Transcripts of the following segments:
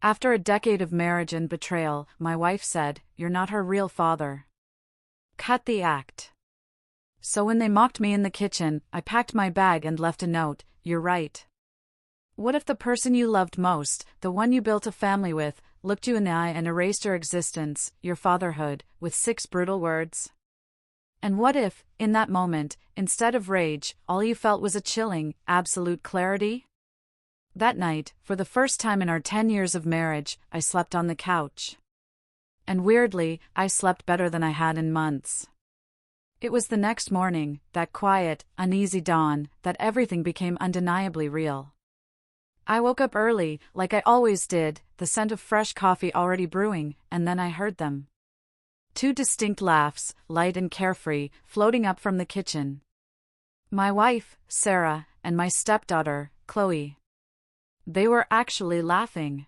After a decade of marriage and betrayal, my wife said, "You're not her real father." Cut the act. So when they mocked me in the kitchen, I packed my bag and left a note. "You're right. What if the person you loved most, the one you built a family with, looked you in the eye and erased your existence, your fatherhood, with 6 brutal words? And what if, in that moment, instead of rage, all you felt was a chilling, absolute clarity?" That night, for the first time in our 10 years of marriage, I slept on the couch. And weirdly, I slept better than I had in months. It was the next morning, that quiet, uneasy dawn, that everything became undeniably real. I woke up early, like I always did, the scent of fresh coffee already brewing, and then I heard them. 2 distinct laughs, light and carefree, floating up from the kitchen. My wife, Sarah, and my stepdaughter, Chloe. They were actually laughing.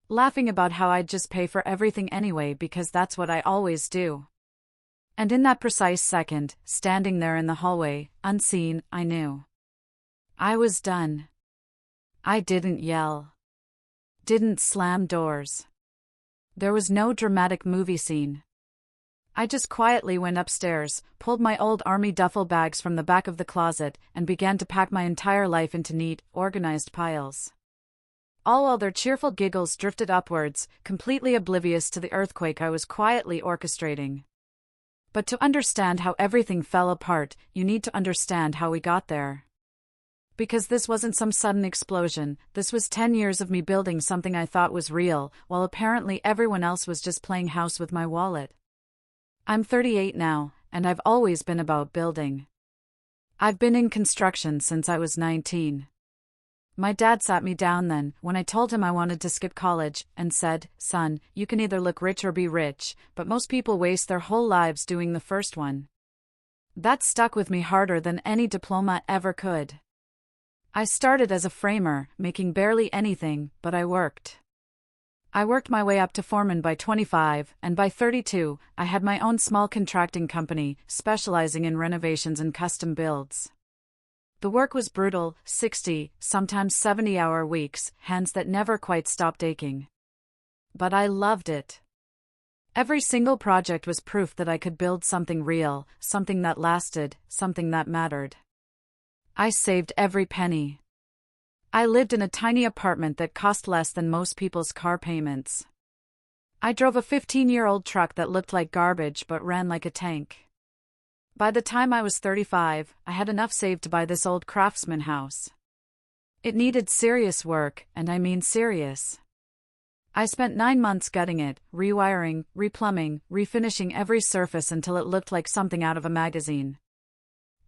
Laughing about how I'd just pay for everything anyway because that's what I always do. And in that precise second, standing there in the hallway, unseen, I knew. I was done. I didn't yell. Didn't slam doors. There was no dramatic movie scene. I just quietly went upstairs, pulled my old army duffel bags from the back of the closet, and began to pack my entire life into neat, organized piles. All while their cheerful giggles drifted upwards, completely oblivious to the earthquake I was quietly orchestrating. But to understand how everything fell apart, you need to understand how we got there. Because this wasn't some sudden explosion, this was 10 years of me building something I thought was real, while apparently everyone else was just playing house with my wallet. I'm 38 now, and I've always been about building. I've been in construction since I was 19. My dad sat me down then, when I told him I wanted to skip college, and said, "Son, you can either look rich or be rich, but most people waste their whole lives doing the first one." That stuck with me harder than any diploma ever could. I started as a framer, making barely anything, but I worked. I worked my way up to foreman by 25, and by 32, I had my own small contracting company, specializing in renovations and custom builds. The work was brutal, 60, sometimes 70-hour weeks, hands that never quite stopped aching. But I loved it. Every single project was proof that I could build something real, something that lasted, something that mattered. I saved every penny. I lived in a tiny apartment that cost less than most people's car payments. I drove a 15-year-old truck that looked like garbage but ran like a tank. By the time I was 35, I had enough saved to buy this old craftsman house. It needed serious work, and I mean serious. I spent 9 months gutting it, rewiring, replumbing, refinishing every surface until it looked like something out of a magazine.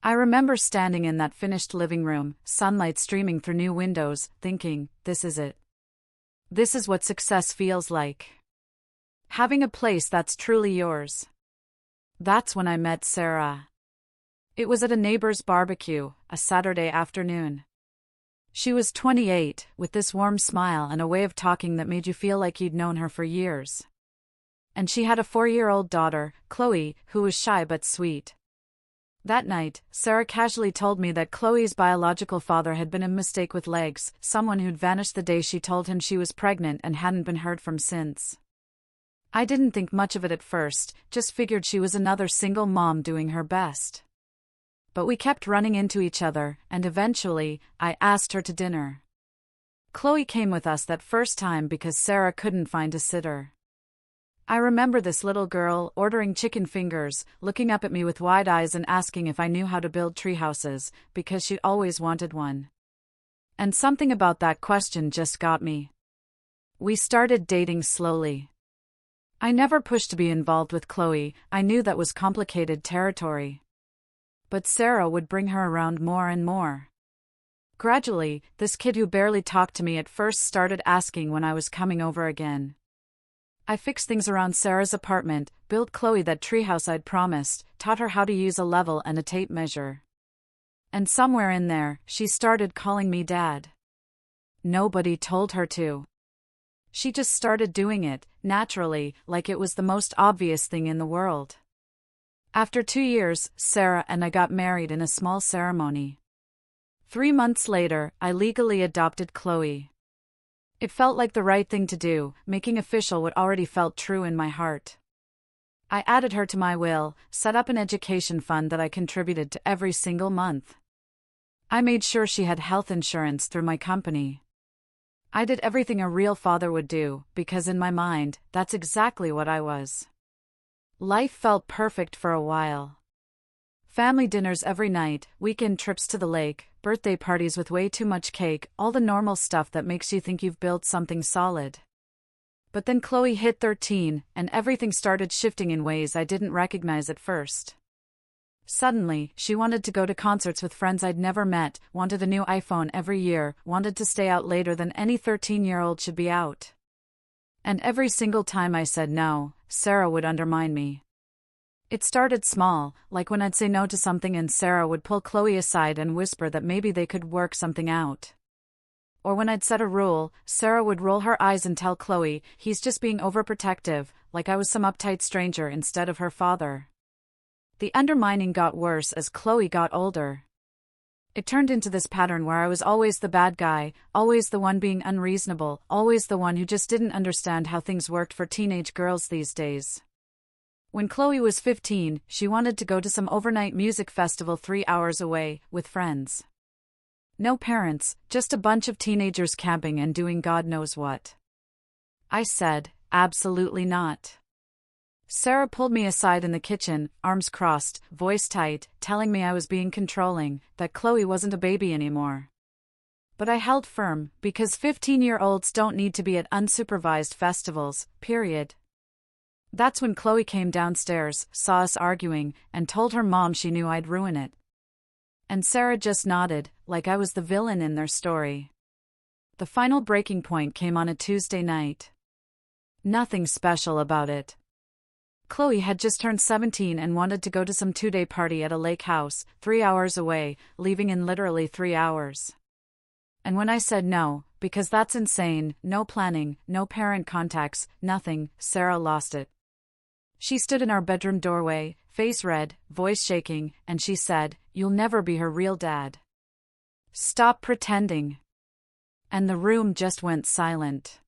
I remember standing in that finished living room, sunlight streaming through new windows, thinking, this is it. This is what success feels like. Having a place that's truly yours. That's when I met Sarah. It was at a neighbor's barbecue, a Saturday afternoon. She was 28, with this warm smile and a way of talking that made you feel like you'd known her for years. And she had a 4-year-old daughter, Chloe, who was shy but sweet. That night, Sarah casually told me that Chloe's biological father had been a mistake with legs, someone who'd vanished the day she told him she was pregnant and hadn't been heard from since. I didn't think much of it at first, just figured she was another single mom doing her best. But we kept running into each other, and eventually, I asked her to dinner. Chloe came with us that first time because Sarah couldn't find a sitter. I remember this little girl ordering chicken fingers, looking up at me with wide eyes and asking if I knew how to build treehouses, because she'd always wanted one. And something about that question just got me. We started dating slowly. I never pushed to be involved with Chloe, I knew that was complicated territory. But Sarah would bring her around more and more. Gradually, this kid who barely talked to me at first started asking when I was coming over again. I fixed things around Sarah's apartment, built Chloe that treehouse I'd promised, taught her how to use a level and a tape measure. And somewhere in there, she started calling me Dad. Nobody told her to. She just started doing it, naturally, like it was the most obvious thing in the world. After 2 years, Sarah and I got married in a small ceremony. 3 months later, I legally adopted Chloe. It felt like the right thing to do, making official what already felt true in my heart. I added her to my will, set up an education fund that I contributed to every single month. I made sure she had health insurance through my company. I did everything a real father would do, because in my mind, that's exactly what I was. Life felt perfect for a while. Family dinners every night, weekend trips to the lake, birthday parties with way too much cake, all the normal stuff that makes you think you've built something solid. But then Chloe hit 13, and everything started shifting in ways I didn't recognize at first. Suddenly, she wanted to go to concerts with friends I'd never met, wanted a new iPhone every year, wanted to stay out later than any 13-year-old should be out. And every single time I said no, Sarah would undermine me. It started small, like when I'd say no to something and Sarah would pull Chloe aside and whisper that maybe they could work something out. Or when I'd set a rule, Sarah would roll her eyes and tell Chloe, he's just being overprotective, like I was some uptight stranger instead of her father. The undermining got worse as Chloe got older. It turned into this pattern where I was always the bad guy, always the one being unreasonable, always the one who just didn't understand how things worked for teenage girls these days. When Chloe was 15, she wanted to go to some overnight music festival 3 hours away, with friends. No parents, just a bunch of teenagers camping and doing God knows what. I said, absolutely not. Sarah pulled me aside in the kitchen, arms crossed, voice tight, telling me I was being controlling, that Chloe wasn't a baby anymore. But I held firm, because 15-year-olds don't need to be at unsupervised festivals, period. That's when Chloe came downstairs, saw us arguing, and told her mom she knew I'd ruin it. And Sarah just nodded, like I was the villain in their story. The final breaking point came on a Tuesday night. Nothing special about it. Chloe had just turned 17 and wanted to go to some 2-day party at a lake house, 3 hours away, leaving in literally 3 hours. And when I said no, because that's insane, no planning, no parent contacts, nothing, Sarah lost it. She stood in our bedroom doorway, face red, voice shaking, and she said, "You'll never be her real dad. Stop pretending." And the room just went silent.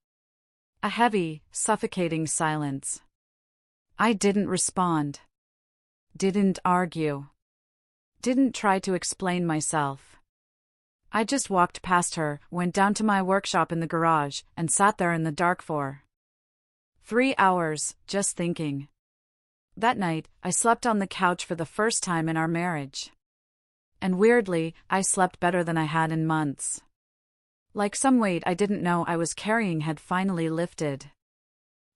A heavy, suffocating silence. I didn't respond. Didn't argue. Didn't try to explain myself. I just walked past her, went down to my workshop in the garage, and sat there in the dark for 3 hours, just thinking. That night, I slept on the couch for the first time in our marriage. And weirdly, I slept better than I had in months. Like some weight I didn't know I was carrying had finally lifted.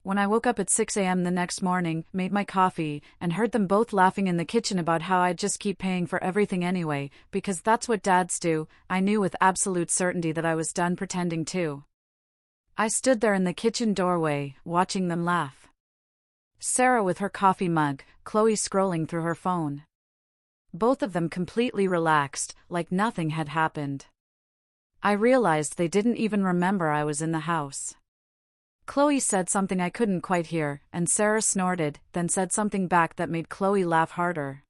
When I woke up at 6 a.m. the next morning, made my coffee, and heard them both laughing in the kitchen about how I'd just keep paying for everything anyway, because that's what dads do, I knew with absolute certainty that I was done pretending too. I stood there in the kitchen doorway, watching them laugh. Sarah with her coffee mug, Chloe scrolling through her phone. Both of them completely relaxed, like nothing had happened. I realized they didn't even remember I was in the house. Chloe said something I couldn't quite hear, and Sarah snorted, then said something back that made Chloe laugh harder.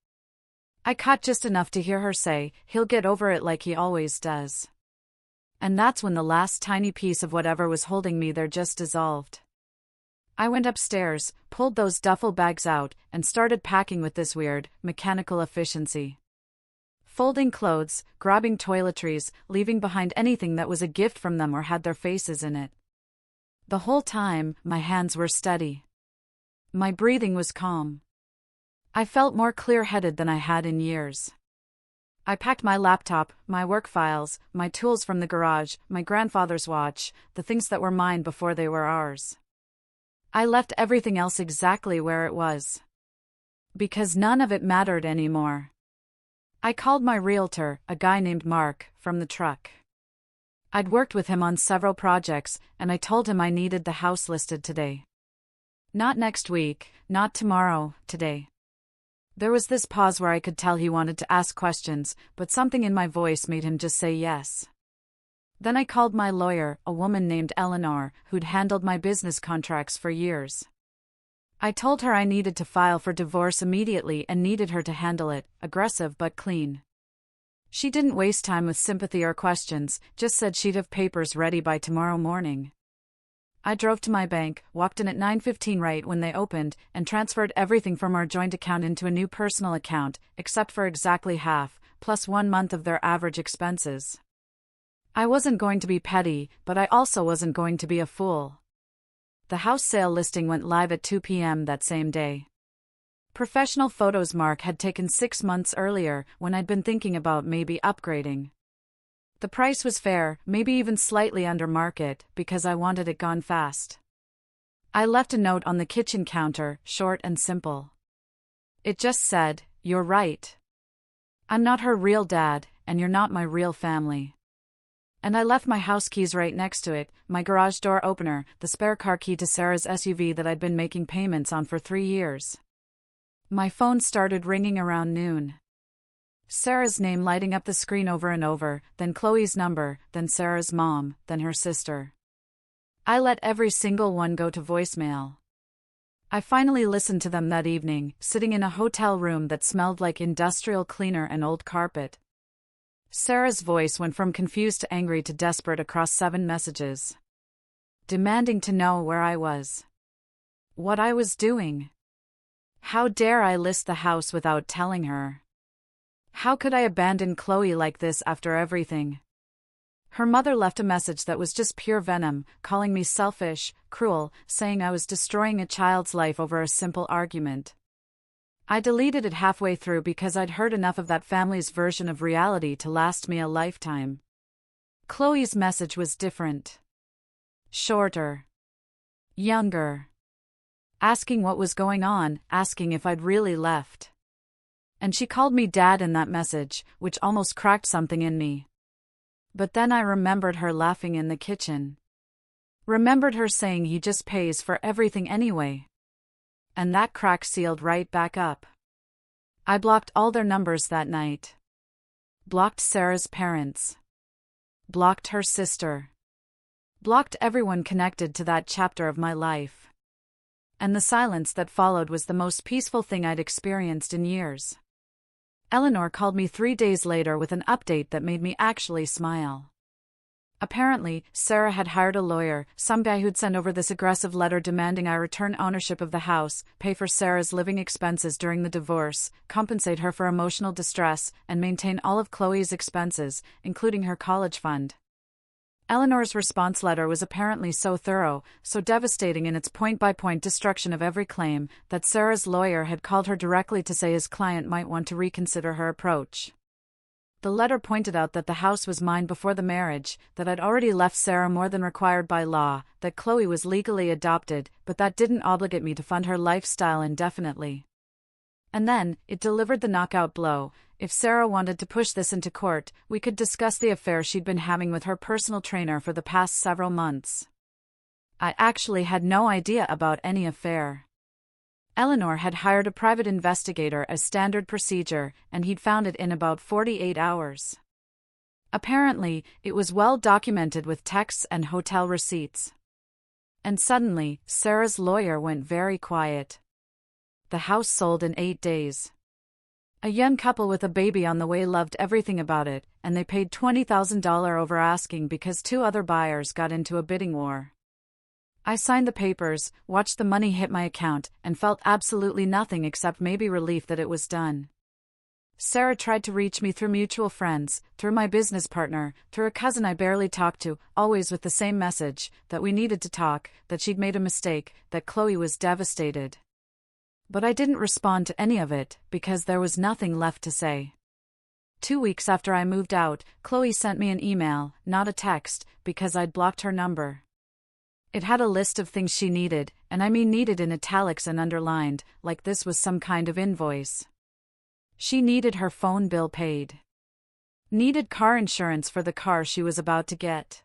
I caught just enough to hear her say, "He'll get over it like he always does." And that's when the last tiny piece of whatever was holding me there just dissolved. I went upstairs, pulled those duffel bags out, and started packing with this weird, mechanical efficiency. Folding clothes, grabbing toiletries, leaving behind anything that was a gift from them or had their faces in it. The whole time, my hands were steady. My breathing was calm. I felt more clear-headed than I had in years. I packed my laptop, my work files, my tools from the garage, my grandfather's watch, the things that were mine before they were ours. I left everything else exactly where it was. Because none of it mattered anymore. I called my realtor, a guy named Mark, from the truck. I'd worked with him on several projects, and I told him I needed the house listed today. Not next week, not tomorrow, today. There was this pause where I could tell he wanted to ask questions, but something in my voice made him just say yes. Then I called my lawyer, a woman named Eleanor, who'd handled my business contracts for years. I told her I needed to file for divorce immediately and needed her to handle it, aggressive but clean. She didn't waste time with sympathy or questions, just said she'd have papers ready by tomorrow morning. I drove to my bank, walked in at 9:15 right when they opened, and transferred everything from our joint account into a new personal account, except for exactly half, plus 1 month of their average expenses. I wasn't going to be petty, but I also wasn't going to be a fool. The house sale listing went live at 2 p.m. that same day. Professional photos Mark had taken 6 months earlier, when I'd been thinking about maybe upgrading. The price was fair, maybe even slightly under market, because I wanted it gone fast. I left a note on the kitchen counter, short and simple. It just said, "You're right. I'm not her real dad, and you're not my real family." And I left my house keys right next to it, my garage door opener, the spare car key to Sarah's SUV that I'd been making payments on for 3 years. My phone started ringing around noon. Sarah's name lighting up the screen over and over, then Chloe's number, then Sarah's mom, then her sister. I let every single one go to voicemail. I finally listened to them that evening, sitting in a hotel room that smelled like industrial cleaner and old carpet. Sarah's voice went from confused to angry to desperate across 7 messages. Demanding to know where I was. What I was doing. How dare I list the house without telling her? How could I abandon Chloe like this after everything? Her mother left a message that was just pure venom, calling me selfish, cruel, saying I was destroying a child's life over a simple argument. I deleted it halfway through because I'd heard enough of that family's version of reality to last me a lifetime. Chloe's message was different. Shorter. Younger. Asking what was going on, asking if I'd really left. And she called me Dad in that message, which almost cracked something in me. But then I remembered her laughing in the kitchen. Remembered her saying he just pays for everything anyway. And that crack sealed right back up. I blocked all their numbers that night. Blocked Sarah's parents. Blocked her sister. Blocked everyone connected to that chapter of my life. And the silence that followed was the most peaceful thing I'd experienced in years. Eleanor called me 3 days later with an update that made me actually smile. Apparently, Sarah had hired a lawyer, some guy who'd send over this aggressive letter demanding I return ownership of the house, pay for Sarah's living expenses during the divorce, compensate her for emotional distress, and maintain all of Chloe's expenses, including her college fund. Eleanor's response letter was apparently so thorough, so devastating in its point-by-point destruction of every claim, that Sarah's lawyer had called her directly to say his client might want to reconsider her approach. The letter pointed out that the house was mine before the marriage, that I'd already left Sarah more than required by law, that Chloe was legally adopted, but that didn't obligate me to fund her lifestyle indefinitely. And then, it delivered the knockout blow. If Sarah wanted to push this into court, we could discuss the affair she'd been having with her personal trainer for the past several months. I actually had no idea about any affair. Eleanor had hired a private investigator as standard procedure, and he'd found it in about 48 hours. Apparently, it was well documented with texts and hotel receipts. And suddenly, Sarah's lawyer went very quiet. The house sold in 8 days. A young couple with a baby on the way loved everything about it, and they paid $20,000 over asking because 2 other buyers got into a bidding war. I signed the papers, watched the money hit my account, and felt absolutely nothing except maybe relief that it was done. Sarah tried to reach me through mutual friends, through my business partner, through a cousin I barely talked to, always with the same message, that we needed to talk, that she'd made a mistake, that Chloe was devastated. But I didn't respond to any of it, because there was nothing left to say. 2 weeks after I moved out, Chloe sent me an email, not a text, because I'd blocked her number. It had a list of things she needed, and I mean needed in italics and underlined, like this was some kind of invoice. She needed her phone bill paid. Needed car insurance for the car she was about to get.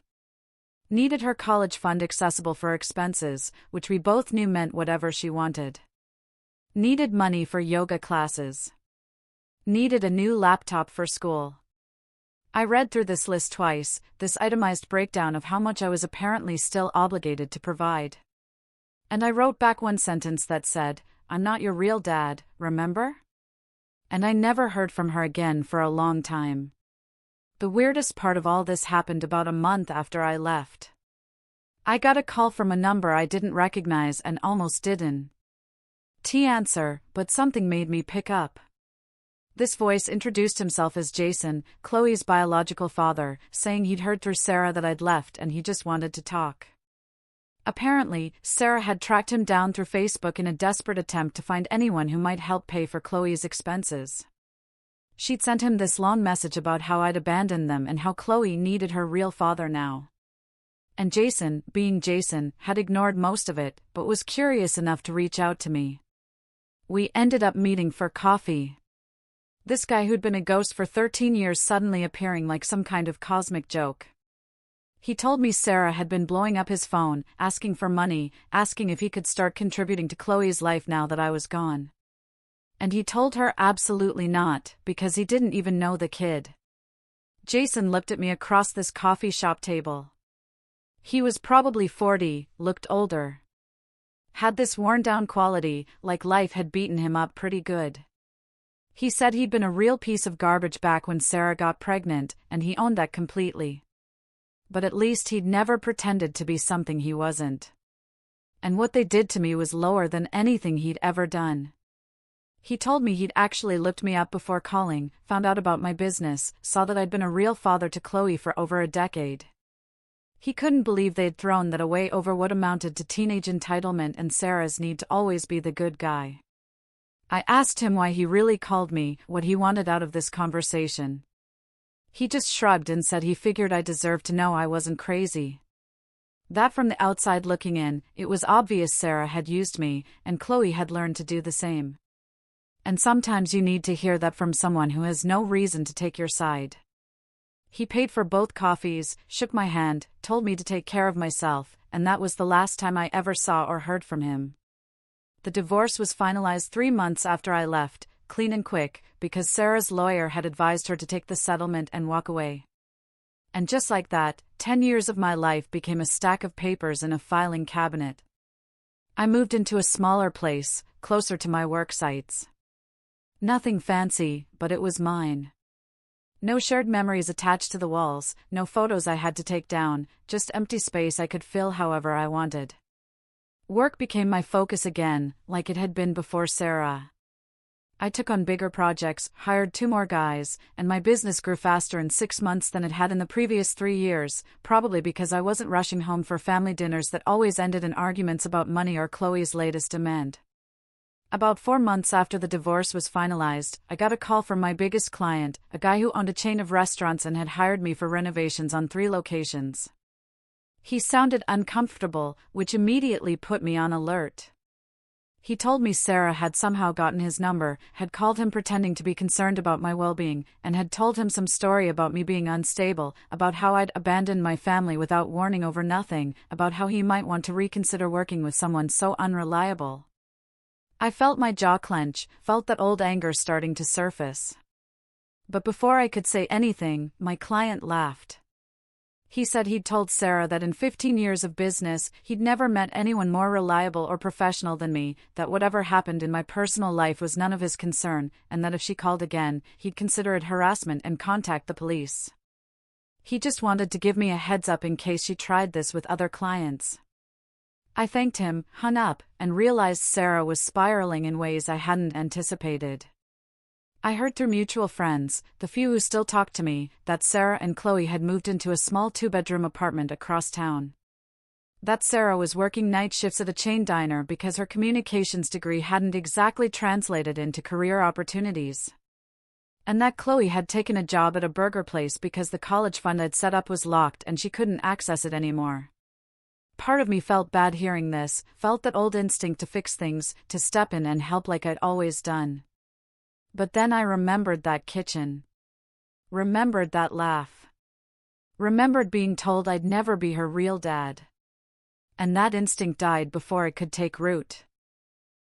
Needed her college fund accessible for expenses, which we both knew meant whatever she wanted. Needed money for yoga classes. Needed a new laptop for school. I read through this list twice, this itemized breakdown of how much I was apparently still obligated to provide. And I wrote back one sentence that said, "I'm not your real dad, remember?" And I never heard from her again for a long time. The weirdest part of all this happened about a month after I left. I got a call from a number I didn't recognize and almost didn't answer, but something made me pick up. This voice introduced himself as Jason, Chloe's biological father, saying he'd heard through Sarah that I'd left and he just wanted to talk. Apparently, Sarah had tracked him down through Facebook in a desperate attempt to find anyone who might help pay for Chloe's expenses. She'd sent him this long message about how I'd abandoned them and how Chloe needed her real father now. And Jason, being Jason, had ignored most of it, but was curious enough to reach out to me. We ended up meeting for coffee. This guy who'd been a ghost for 13 years suddenly appearing like some kind of cosmic joke. He told me Sarah had been blowing up his phone, asking for money, asking if he could start contributing to Chloe's life now that I was gone. And he told her absolutely not, because he didn't even know the kid. Jason looked at me across this coffee shop table. He was probably 40, looked older. Had this worn-down quality, like life had beaten him up pretty good. He said he'd been a real piece of garbage back when Sarah got pregnant, and he owned that completely. But at least he'd never pretended to be something he wasn't. And what they did to me was lower than anything he'd ever done. He told me he'd actually looked me up before calling, found out about my business, saw that I'd been a real father to Chloe for over a decade. He couldn't believe they'd thrown that away over what amounted to teenage entitlement and Sarah's need to always be the good guy. I asked him why he really called me, what he wanted out of this conversation. He just shrugged and said he figured I deserved to know I wasn't crazy. That from the outside looking in, it was obvious Sarah had used me, and Chloe had learned to do the same. And sometimes you need to hear that from someone who has no reason to take your side. He paid for both coffees, shook my hand, told me to take care of myself, and that was the last time I ever saw or heard from him. The divorce was finalized 3 months after I left, clean and quick, because Sarah's lawyer had advised her to take the settlement and walk away. And just like that, 10 years of my life became a stack of papers in a filing cabinet. I moved into a smaller place, closer to my work sites. Nothing fancy, but it was mine. No shared memories attached to the walls, no photos I had to take down, just empty space I could fill however I wanted. Work became my focus again, like it had been before Sarah. I took on bigger projects, hired 2 more guys, and my business grew faster in 6 months than it had in the previous 3 years, probably because I wasn't rushing home for family dinners that always ended in arguments about money or Chloe's latest demand. About 4 months after the divorce was finalized, I got a call from my biggest client, a guy who owned a chain of restaurants and had hired me for renovations on 3 locations. He sounded uncomfortable, which immediately put me on alert. He told me Sarah had somehow gotten his number, had called him pretending to be concerned about my well-being, and had told him some story about me being unstable, about how I'd abandoned my family without warning over nothing, about how he might want to reconsider working with someone so unreliable. I felt my jaw clench, felt that old anger starting to surface. But before I could say anything, my client laughed. He said he'd told Sarah that in 15 years of business, he'd never met anyone more reliable or professional than me, that whatever happened in my personal life was none of his concern, and that if she called again, he'd consider it harassment and contact the police. He just wanted to give me a heads up in case she tried this with other clients. I thanked him, hung up, and realized Sarah was spiraling in ways I hadn't anticipated. I heard through mutual friends, the few who still talked to me, that Sarah and Chloe had moved into a small 2-bedroom apartment across town. That Sarah was working night shifts at a chain diner because her communications degree hadn't exactly translated into career opportunities. And that Chloe had taken a job at a burger place because the college fund I'd set up was locked and she couldn't access it anymore. Part of me felt bad hearing this, felt that old instinct to fix things, to step in and help like I'd always done. But then I remembered that kitchen. Remembered that laugh. Remembered being told I'd never be her real dad. And that instinct died before it could take root.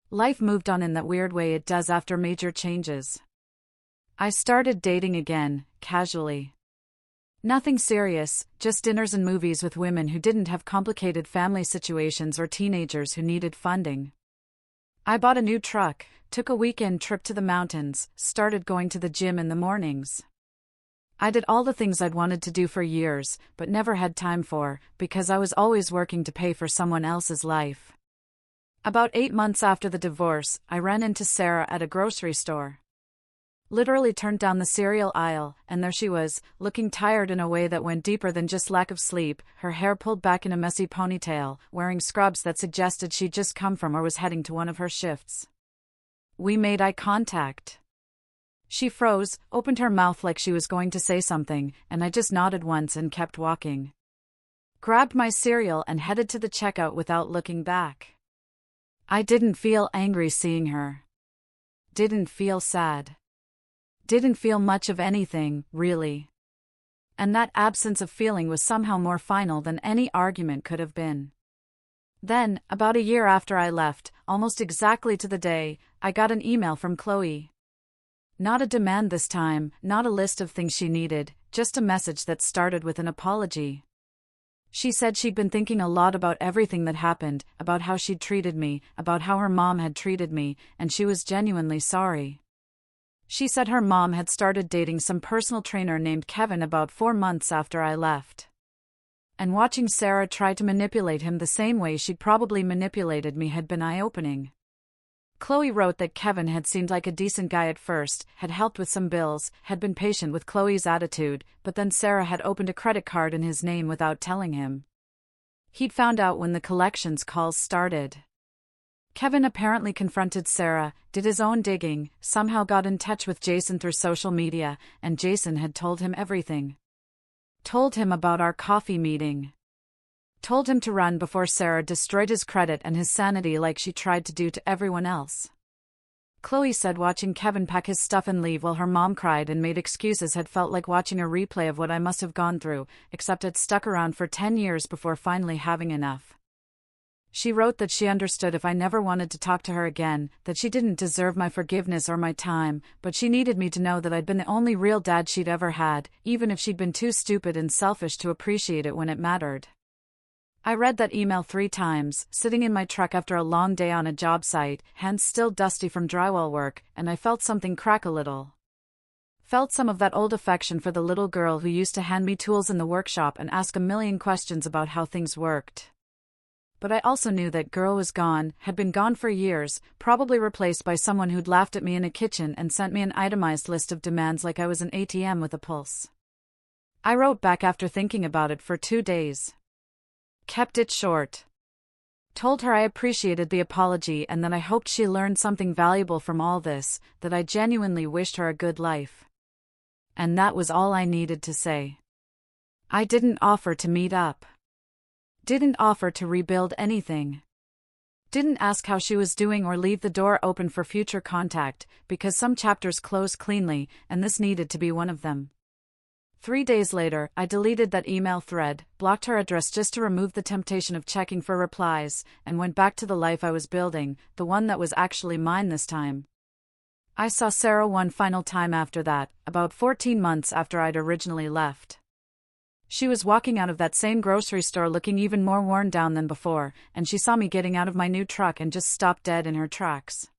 Life moved on in that weird way it does after major changes. I started dating again, casually. Nothing serious, just dinners and movies with women who didn't have complicated family situations or teenagers who needed funding. I bought a new truck, took a weekend trip to the mountains, started going to the gym in the mornings. I did all the things I'd wanted to do for years, but never had time for, because I was always working to pay for someone else's life. About 8 months after the divorce, I ran into Sarah at a grocery store. Literally turned down the cereal aisle, and there she was, looking tired in a way that went deeper than just lack of sleep, her hair pulled back in a messy ponytail, wearing scrubs that suggested she'd just come from or was heading to one of her shifts. We made eye contact. She froze, opened her mouth like she was going to say something, and I just nodded once and kept walking. Grabbed my cereal and headed to the checkout without looking back. I didn't feel angry seeing her. Didn't feel sad. Didn't feel much of anything, really. And that absence of feeling was somehow more final than any argument could have been. Then, about a year after I left, almost exactly to the day, I got an email from Chloe. Not a demand this time, not a list of things she needed, just a message that started with an apology. She said she'd been thinking a lot about everything that happened, about how she'd treated me, about how her mom had treated me, and she was genuinely sorry. She said her mom had started dating some personal trainer named Kevin about 4 months after I left. And watching Sarah try to manipulate him the same way she'd probably manipulated me had been eye-opening. Chloe wrote that Kevin had seemed like a decent guy at first, had helped with some bills, had been patient with Chloe's attitude, but then Sarah had opened a credit card in his name without telling him. He'd found out when the collections calls started. Kevin apparently confronted Sarah, did his own digging, somehow got in touch with Jason through social media, and Jason had told him everything. Told him about our coffee meeting. Told him to run before Sarah destroyed his credit and his sanity like she tried to do to everyone else. Chloe said watching Kevin pack his stuff and leave while her mom cried and made excuses had felt like watching a replay of what I must have gone through, except I'd stuck around for 10 years before finally having enough. She wrote that she understood if I never wanted to talk to her again, that she didn't deserve my forgiveness or my time, but she needed me to know that I'd been the only real dad she'd ever had, even if she'd been too stupid and selfish to appreciate it when it mattered. I read that email 3 times, sitting in my truck after a long day on a job site, hands still dusty from drywall work, and I felt something crack a little. Felt some of that old affection for the little girl who used to hand me tools in the workshop and ask a million questions about how things worked. But I also knew that girl was gone, had been gone for years, probably replaced by someone who'd laughed at me in a kitchen and sent me an itemized list of demands like I was an ATM with a pulse. I wrote back after thinking about it for 2 days. Kept it short. Told her I appreciated the apology and that I hoped she learned something valuable from all this, that I genuinely wished her a good life. And that was all I needed to say. I didn't offer to meet up. Didn't offer to rebuild anything. Didn't ask how she was doing or leave the door open for future contact, because some chapters close cleanly, and this needed to be one of them. 3 days later, I deleted that email thread, blocked her address just to remove the temptation of checking for replies, and went back to the life I was building, the one that was actually mine this time. I saw Sarah one final time after that, about 14 months after I'd originally left. She was walking out of that same grocery store looking even more worn down than before, and she saw me getting out of my new truck and just stopped dead in her tracks.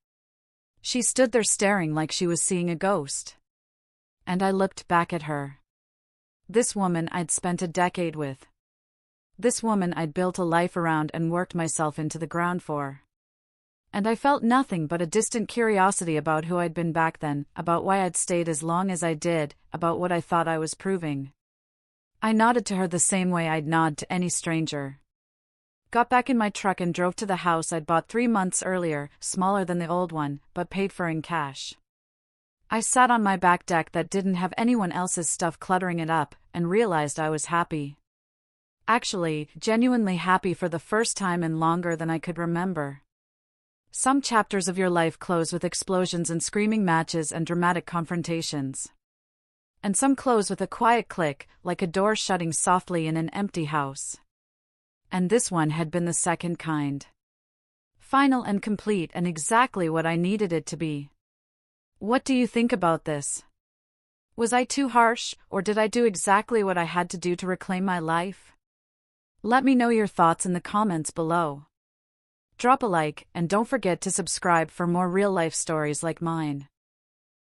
She stood there staring like she was seeing a ghost. And I looked back at her. This woman I'd spent a decade with. This woman I'd built a life around and worked myself into the ground for. And I felt nothing but a distant curiosity about who I'd been back then, about why I'd stayed as long as I did, about what I thought I was proving. I nodded to her the same way I'd nod to any stranger. Got back in my truck and drove to the house I'd bought 3 months earlier, smaller than the old one, but paid for in cash. I sat on my back deck that didn't have anyone else's stuff cluttering it up, and realized I was happy. Actually, genuinely happy for the first time in longer than I could remember. Some chapters of your life close with explosions and screaming matches and dramatic confrontations. And some close with a quiet click, like a door shutting softly in an empty house. And this one had been the second kind. Final and complete and exactly what I needed it to be. What do you think about this? Was I too harsh, or did I do exactly what I had to do to reclaim my life? Let me know your thoughts in the comments below. Drop a like, and don't forget to subscribe for more real-life stories like mine.